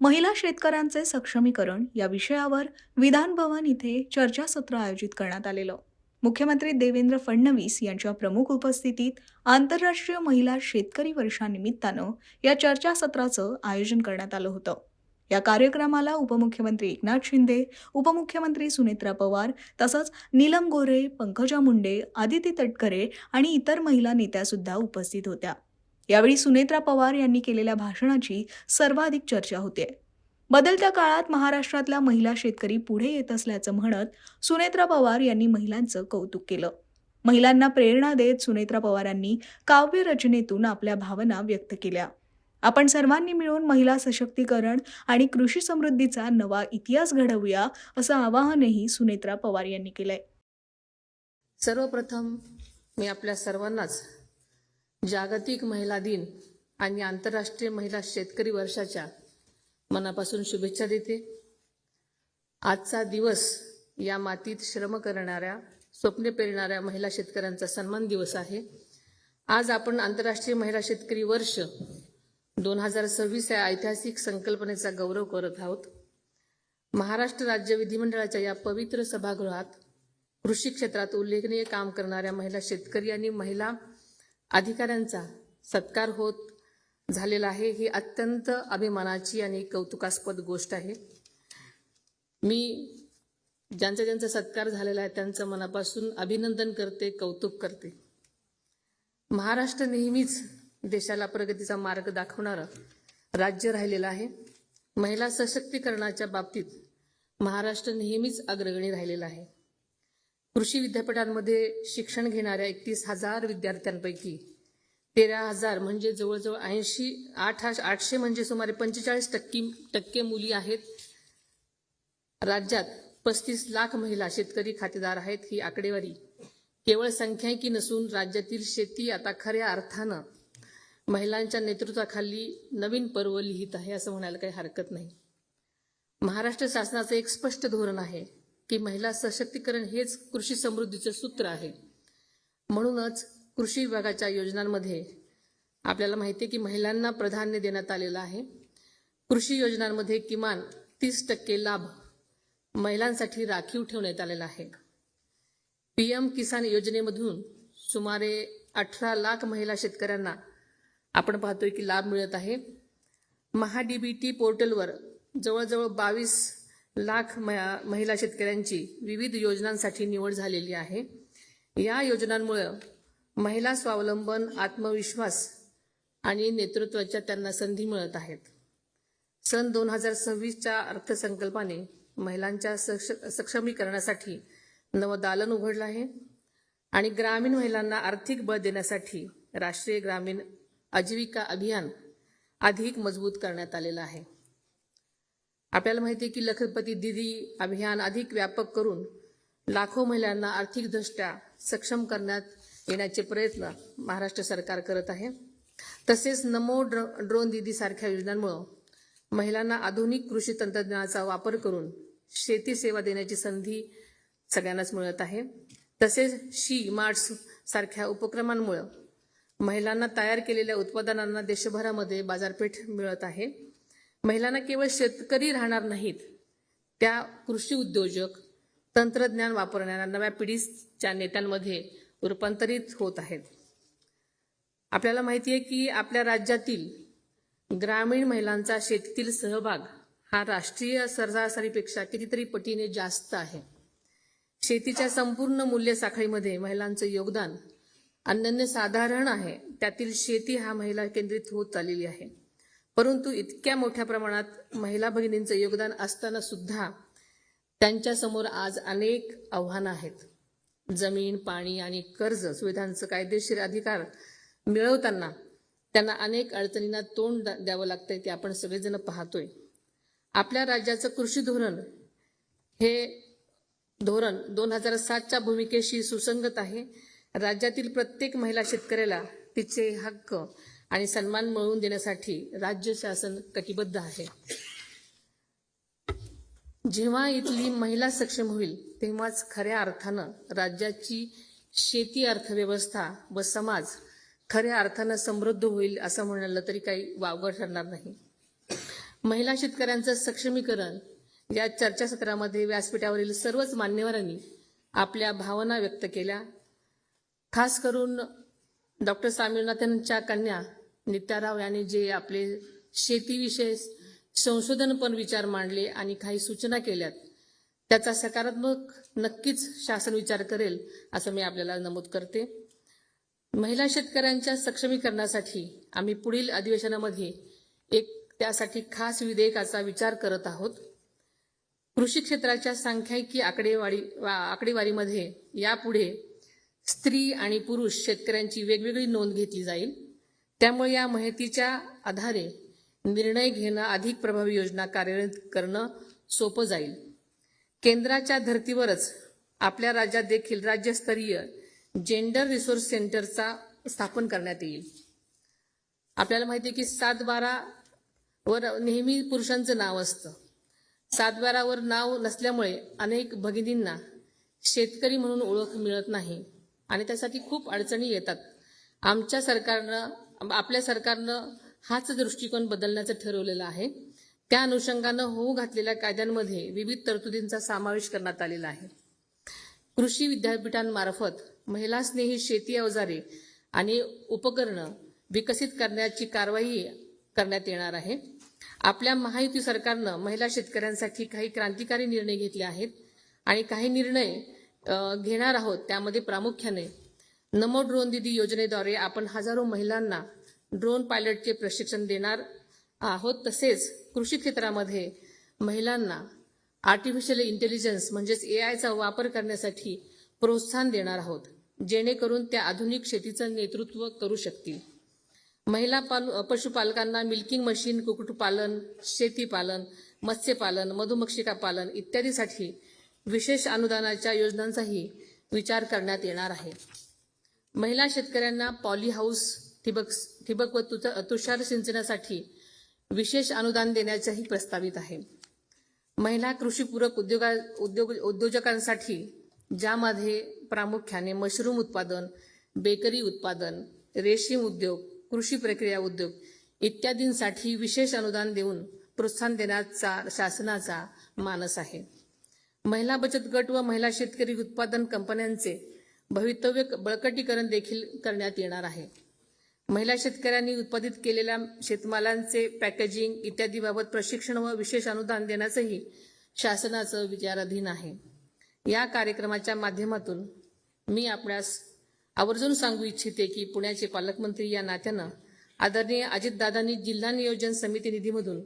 महिला शेतकऱ्यांचे सक्षमीकरण या विषयावर विधान भवन इथे चर्चासत्र आयोजित करण्यात आलेलं. मुख्यमंत्री देवेंद्र फडणवीस यांच्या प्रमुख उपस्थितीत आंतरराष्ट्रीय महिला शेतकरी वर्षानिमित्तानं या चर्चासत्राचं आयोजन करण्यात आलं होतं. या कार्यक्रमाला उपमुख्यमंत्री एकनाथ शिंदे, उपमुख्यमंत्री सुनेत्रा पवार, तसंच नीलम गोऱ्हे, पंकजा मुंडे, आदिती तटकरे आणि इतर महिला नेत्या सुद्धा उपस्थित होत्या. यावेळी सुनेत्रा पवार यांनी केलेल्या भाषणाची सर्वाधिक चर्चा होते. बदलत्या काळात महाराष्ट्रातल्या महिला शेतकरी पुढे येत असल्याचं म्हणत सुनेत्रा पवार यांनी महिलांचं कौतुक केलं. महिलांना प्रेरणा देत सुनेत्रा पवारांनी काव्य रचनेतून आपल्या भावना व्यक्त केल्या. आपण सर्वांनी मिळून महिला सशक्तीकरण आणि कृषी समृद्धीचा नवा इतिहास घडवूया असं आवाहनही सुनेत्रा पवार यांनी केलंय. सर्वप्रथम मी आपल्या सर्वांनाच जागतिक महिला दिन आणि आंतरराष्ट्रीय महिला शेतकरी वर्षाच्या मनापासून शुभेच्छा देते. आजचा दिवस या मातीत श्रम करणाऱ्या, स्वप्ने पेरणाऱ्या महिला शेतकऱ्यांचा सन्मान दिवस आहे. आज आपण आंतरराष्ट्रीय महिला शेतकरी वर्ष 2026 या ऐतिहासिक संकल्पनेचा गौरव करत आहोत. महाराष्ट्र राज्य विधिमंडळाच्या या पवित्र सभागृहात कृषी क्षेत्रात उल्लेखनीय काम करणाऱ्या महिला शेतकरी आणि महिला अधिकाऱ्यांचा सत्कार होत झालेला आहे. ही अत्यंत अभिमानाची आणि कौतुकास्पद गोष्ट आहे. मी ज्यांचा सत्कार झालेला आहे त्यांचं मनापासून अभिनंदन करते, कौतुक करते. महाराष्ट्र नेहमीच देशाला प्रगतीचा मार्ग दाखवणारं राज्य राहिलेलं आहे. महिला सशक्तीकरणाच्या बाबतीत महाराष्ट्र नेहमीच अग्रगणी राहिलेला आहे. कृषी विद्यापीठांमध्ये शिक्षण घेणाऱ्या 31,000 विद्यार्थ्यांपैकी 13,000 म्हणजे जवळजवळ 800 म्हणजे सुमारे 45% मुली आहेत. राज्यात 35 लाख महिला शेतकरी खातेदार आहेत. ही आकडेवारी केवळ संख्याकी नसून राज्यातील शेती आता खऱ्या अर्थानं महिलांच्या नेतृत्वाखाली नवीन पर्व लिहित आहे असं म्हणायला काही हरकत नाही. महाराष्ट्र शासनाचं एक स्पष्ट धोरण आहे की महिला सशक्तीकरण हेच कृषी समृद्धीचं सूत्र आहे. म्हणूनच कृषी विभागाच्या योजनांमध्ये आपल्याला माहिती आहे की महिलांना प्राधान्य देण्यात आलेलं आहे. कृषी योजनांमध्ये किमान 30% लाभ महिलांसाठी राखीव ठेवण्यात आलेला आहे. PM किसान योजनेमधून सुमारे 18 लाख महिला शेतकऱ्यांना आपण पाहतोय की लाभ मिळत आहे. महाडीबीटी पोर्टलवर जवळजवळ 22 लाख महिला शेतकऱ्यांची विविध योजनांसाठी निवड झालेली आहे. या योजनांमुळे महिला स्वावलंबन, आत्मविश्वास आणि नेतृत्वाच्या त्यांना संधी मिळत आहेत. सन 2026च्या अर्थसंकल्पाने महिलांच्या सक्षमीकरणासाठी नवं दालन उघडलं आहे आणि ग्रामीण महिलांना आर्थिक बळ देण्यासाठी राष्ट्रीय ग्रामीण आजीविका अभियान अधिक मजबूत करण्यात आलेलं आहे. आपल्याला माहिती आहे की लखपती दीदी अभियान अधिक व्यापक करून लाखो महिलांना आर्थिकदृष्ट्या सक्षम करण्यात येण्याचे प्रयत्न महाराष्ट्र सरकार करत आहे. तसेच नमो ड्रोन दीदी सारख्या योजनांमुळे महिलांना आधुनिक कृषी तंत्रज्ञानाचा वापर करून शेती सेवा देण्याची संधी सगळ्यांनाच मिळत आहे. तसेच शी मार्ट्स सारख्या उपक्रमांमुळे महिलांना तयार केलेल्या उत्पादनांना देशभरामध्ये बाजारपेठ मिळत आहे. महिलांना केवळ शेतकरी राहणार नाहीत, त्या कृषी उद्योजक, तंत्रज्ञान वापरणाऱ्या नव्या पिढीच्या नेत्यांमध्ये रूपांतरित होत आहेत. आपल्याला माहिती आहे की आपल्या राज्यातील ग्रामीण महिलांचा शेतीतील सहभाग हा राष्ट्रीय सरासरीपेक्षा कितीतरी पटीने जास्त आहे. शेतीच्या संपूर्ण मूल्य साखळीमध्ये महिलांचं योगदान अनन्यसाधारण आहे. त्यातील शेती हा महिला केंद्रित होत चाललेली आहे. परंतु इतक्या मोठ्या प्रमाणात महिला भगिनींचं योगदान असताना सुद्धा त्यांच्यासमोर आज अनेक आव्हानं आहेत. जमीन, पाणी आणि कर्ज सुविधांचं कायदेशीर अधिकार मिळवताना त्यांना अनेक अडचणींना तोंड द्यावं लागतंय, ते आपण सगळेजण पाहतोय. आपल्या राज्याचं कृषी धोरण हे धोरण 2007च्या भूमिकेशी सुसंगत आहे. राज्यातील प्रत्येक महिला शेतकऱ्याला तिचे हक्क आणि सन्मान मिळवून देण्यासाठी राज्य शासन कटिबद्ध आहे. जेव्हा इथली महिला सक्षम होईल तेव्हाच खऱ्या अर्थानं राज्याची शेती, अर्थव्यवस्था व समाज खऱ्या अर्थानं समृद्ध होईल असं म्हणालं तरी काही वावगं ठरणार नाही. महिला शेतकऱ्यांचं सक्षमीकरण या चर्चासत्रामध्ये व्यासपीठावरील सर्वच मान्यवरांनी आपल्या भावना व्यक्त केल्या. खास करून डॉक्टर स्वामीनाथनच्या कन्या नित्याराव यांनी जे आपले शेतीविषयी संशोधनपर विचार मांडले आणि काही सूचना केल्यात, त्याचा सकारात्मक नक्कीच शासन विचार करेल असं मी आपल्याला नमूद करते. महिला शेतकऱ्यांच्या सक्षमीकरणासाठी आम्ही पुढील अधिवेशनामध्ये एक त्यासाठी खास विधेयकाचा विचार करत आहोत. कृषी क्षेत्राच्या सांख्यिकी आकडेवारीमध्ये यापुढे स्त्री आणि पुरुष शेतकऱ्यांची वेगवेगळी नोंद घेतली जाईल. त्यामुळे या माहितीच्या आधारे निर्णय घेणं अधिक प्रभावी योजना कार्यान्वित करणं सोपं जाईल. केंद्राच्या धर्तीवरच आपल्या राज्यात देखील राज्यस्तरीय जेंडर रिसोर्स सेंटरचा स्थापन करण्यात येईल. आपल्याला माहिती आहे की 7/12 वर नेहमी पुरुषांचं नाव असतं. 7/12 वर नाव नसल्यामुळे अनेक भगिनींना शेतकरी म्हणून ओळख मिळत नाही आणि त्यासाठी खूप अडचणी येतात. आपल्या सरकारनं हाच दृष्टिकोन बदलण्याचं ठरवलेलं आहे. त्या अनुषंगानं होऊ घातलेल्या कायद्यांमध्ये विविध तरतुदींचा समावेश करण्यात आलेला आहे. कृषी विद्यापीठांमार्फत महिला स्नेही शेती अवजारे आणि उपकरणं विकसित करण्याची कारवाई करण्यात येणार आहे. आपल्या महायुती सरकारनं महिला शेतकऱ्यांसाठी काही क्रांतिकारी निर्णय घेतले आहेत आणि काही निर्णय घेणार आहोत. त्यामध्ये प्रामुख्याने नमो ड्रोन दीदी योजनेद्वारे आपण हजारो महिलांना ड्रोन पायलटचे प्रशिक्षण देणार आहोत. तसेच कृषी क्षेत्रामध्ये महिलांना आर्टिफिशियल इंटेलिजन्स म्हणजेच AIचा वापर करण्यासाठी प्रोत्साहन देणार आहोत, जेणेकरून त्या आधुनिक शेतीचं नेतृत्व करू शकतील. महिला पशुपालकांना मिल्किंग मशीन, कुक्कुटपालन, शेतीपालन, मत्स्यपालन, मधुमक्षिका पालन इत्यादीसाठी विशेष अनुदानाच्या योजनांचाही विचार करण्यात येणार आहे. महिला शेतकऱ्यांना पॉली हाऊस, ठिबक व तुषार सिंचनासाठी विशेष अनुदान देण्याचेही प्रस्तावित आहे. महिला कृषीपूरक उद्योजकांसाठी, ज्यामध्ये प्रामुख्याने मशरूम उत्पादन, बेकरी उत्पादन, रेशीम उद्योग, कृषी प्रक्रिया उद्योग इत्यादींसाठी विशेष अनुदान देऊन प्रोत्साहन देण्याचा शासनाचा मानस आहे. महिला बचत गट व महिला शेतकरी उत्पादन कंपन्यांचे भवितव्य बळकटीकरण देखील करण्यात येणार आहे. महिला शेतकऱ्यांनी उत्पादित केलेल्या शेतमालांचे पॅकेजिंग इत्यादीबाबत प्रशिक्षण व विशेष अनुदान देण्याचंही शासनाचं विचाराधीन आहे. या कार्यक्रमाच्या माध्यमातून मी आपल्यास आवर्जून सांगू इच्छिते की पुण्याचे पालकमंत्री या नात्यानं आदरणीय अजितदादांनी जिल्हा नियोजन समिती निधीमधून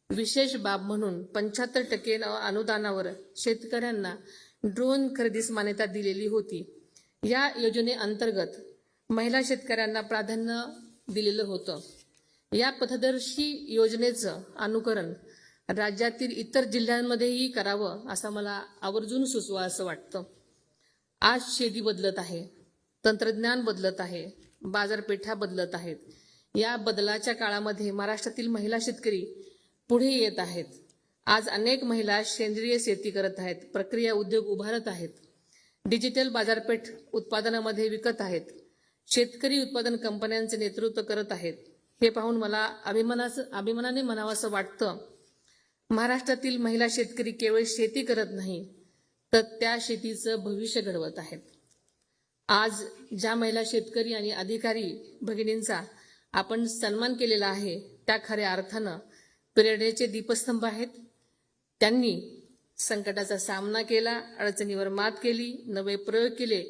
विशेष बाब म्हणून 75% अनुदानावर शेतकऱ्यांना ड्रोन खरेदीस मान्यता दिलेली होती. या योजनेअंतर्गत महिला शेतकऱ्यांना प्राधान्य दिलेलं होतं. या पथदर्शी योजनेचं अनुकरण राज्यातील इतर जिल्ह्यांमध्येही करावं असं मला आवर्जून सुचवा असं वाटतं. आज शेती बदलत आहे, तंत्रज्ञान बदलत आहे, बाजारपेठा बदलत आहेत. या बदलाच्या काळामध्ये महाराष्ट्रातील महिला शेतकरी पुढे येत आहेत. आज अनेक महिला सेंद्रिय शेती करत आहेत, प्रक्रिया उद्योग उभारत आहेत, डिजिटल बाजारपेठ उत्पादनामध्ये विकत आहेत, शेतकरी उत्पादन कंपन्यांचे नेतृत्व करत आहेत. हे पाहून मला अभिमानाने म्हणावंसं वाटतं, महाराष्ट्रातील महिला शेतकरी केवळ शेती करत नाही तर त्या शेतीचं भविष्य घडवत आहेत. आज ज्या महिला शेतकरी आणि अधिकारी भगिनींचा आपण सन्मान केलेला आहे त्या खऱ्या अर्थानं प्रेरणेचे दीपस्तंभ आहेत. त्यांनी संकटाचा सामना केला, अडचणीवर मात केली, नवे प्रयोग केले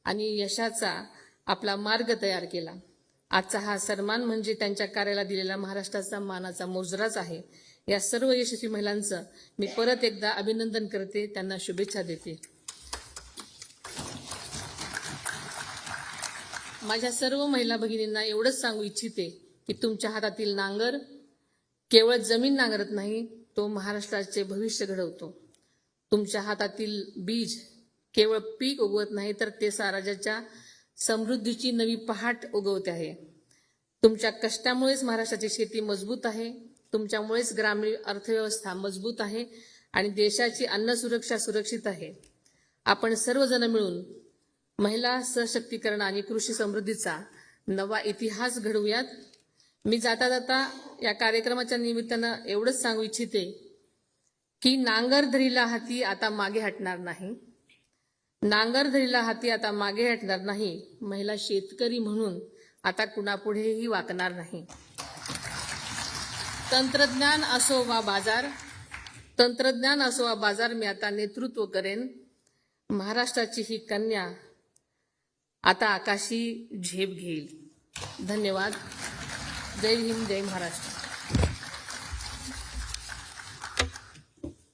आणि यशाचा आपला मार्ग तयार केला. आजचा हा सन्मान म्हणजे त्यांच्या कार्याला दिलेला महाराष्ट्राचा मानाचा मुजराच आहे. या सर्व यशस्वी महिलांचं मी परत एकदा अभिनंदन करते, त्यांना शुभेच्छा देते. माझ्या सर्व महिला भगिनींना एवढंच सांगू इच्छिते की तुमच्या हातातील नांगर केवळ जमीन नांगरत नाही, तो महाराष्ट्राचे भविष्य घडवतो. तुमच्या हातातील बीज केवळ पीक उगवत नाही तर ते राज्याच्या समृद्धीची नवी पहाट उगवते आहे. तुमच्या कष्टामुळेच महाराष्ट्राची शेती मजबूत आहे, तुमच्यामुळेच ग्रामीण अर्थव्यवस्था मजबूत आहे आणि देशाची अन्न सुरक्षा सुरक्षित आहे. आपण सर्वजण मिळून महिला सशक्तीकरण आणि कृषी समृद्धीचा नवा इतिहास घडवूयात. मी जाता जाता या कार्यक्रमाच्या निमित्तानं एवढंच सांगू इच्छिते की नांगर धरीला हाती आता मागे हटणार नाही. नांगर धरीला हाती आता मागे हटणार नाही. महिला शेतकरी म्हणून आता कुणापुढेही वाकणार नाही. तंत्रज्ञान असो वा बाजार मी आता नेतृत्व करेन. महाराष्ट्राची ही कन्या आता आकाशी झेप घेईल. धन्यवाद. जय हिंद, जय महाराष्ट्र.